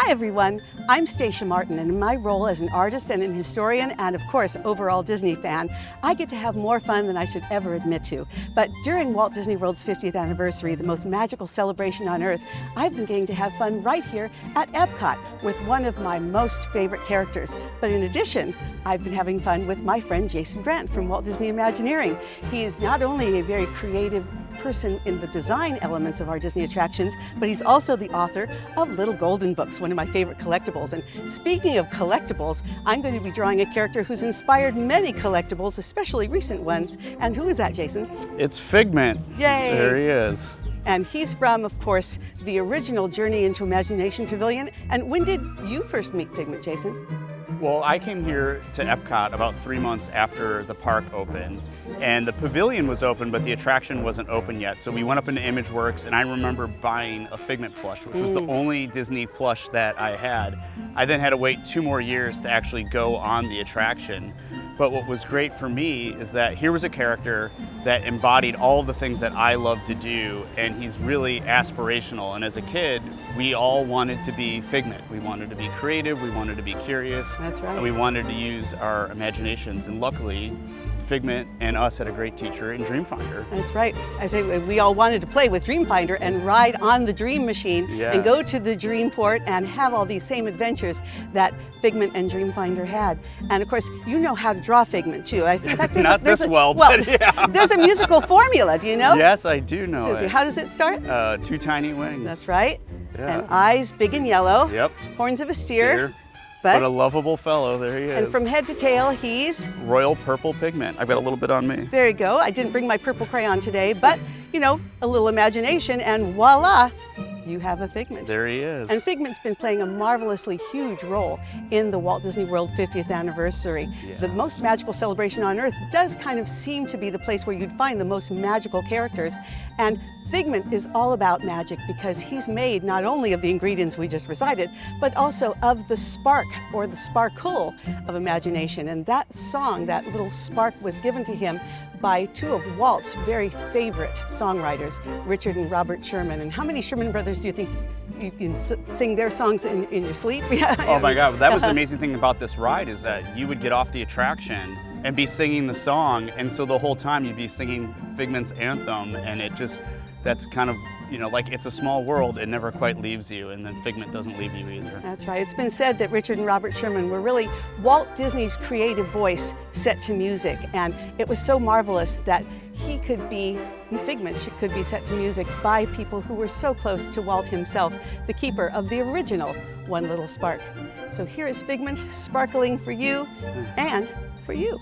Hi everyone, I'm Stacia Martin, and in my role as an artist and an historian and of course overall Disney fan, I get to have more fun than I should ever admit to. But during Walt Disney World's 50th anniversary, the most magical celebration on earth, I've been getting to have fun right here at EPCOT with one of my most favorite characters. But in addition, I've been having fun with my friend Jason Grant from Walt Disney Imagineering. He is not only a very creative person in the design elements of our Disney attractions, but he's also the author of Little Golden Books, one of my favorite collectibles. And speaking of collectibles, I'm going to be drawing a character who's inspired many collectibles, especially recent ones. And who is that, Jason? It's Figment. Yay! There he is. And he's from, of course, the original Journey into Imagination Pavilion. And when did you first meet Figment, Jason? Well, I came here to EPCOT about 3 months after the park opened, and the pavilion was open, but the attraction wasn't open yet. So we went up into ImageWorks, and I remember buying a Figment plush, which was the only Disney plush that I had. I then had to wait 2 more years to actually go on the attraction. But what was great for me is that here was a character that embodied all of the things that I love to do, and he's really aspirational. And as a kid, we all wanted to be Figment. We wanted to be creative, we wanted to be curious. That's right. And we wanted to use our imaginations, and luckily, Figment and us had a great teacher in Dreamfinder. That's right. I say we all wanted to play with Dreamfinder and ride on the Dream Machine and go to the Dreamport and have all these same adventures that Figment and Dreamfinder had. And of course, you know how to draw Figment too. In fact, Not this well, but yeah. There's a musical formula, do you know? Yes, I do know Susie, it. how does it start? 2 tiny wings. That's right. Yeah. And eyes big and yellow. Yep. Horns of a steer. But a lovable fellow, there he is. And from head to tail, he's? Royal purple pigment. I've got a little bit on me. There you go. I didn't bring my purple crayon today, but, you know, a little imagination and voila, you have a Figment. There he is. And Figment's been playing a marvelously huge role in the Walt Disney World 50th anniversary. Yeah. The most magical celebration on earth does kind of seem to be the place where you'd find the most magical characters. And Figment is all about magic because he's made not only of the ingredients we just recited, but also of the spark or the sparkle of imagination. And that song, that little spark, was given to him by 2 of Walt's very favorite songwriters, Richard and Robert Sherman. And how many Sherman brothers do you think you can sing their songs in your sleep? Oh my God, that was the amazing thing about this ride, is that you would get off the attraction and be singing the song, and so the whole time you'd be singing Figment's anthem, and it just, that's kind of, you know, like It's a Small World, it never quite leaves you, and then Figment doesn't leave you either. That's right. It's been said that Richard and Robert Sherman were really Walt Disney's creative voice set to music, and it was so marvelous that he could be, Figment could be set to music by people who were so close to Walt himself, the keeper of the original One Little Spark. So here is Figment sparkling for you and for you.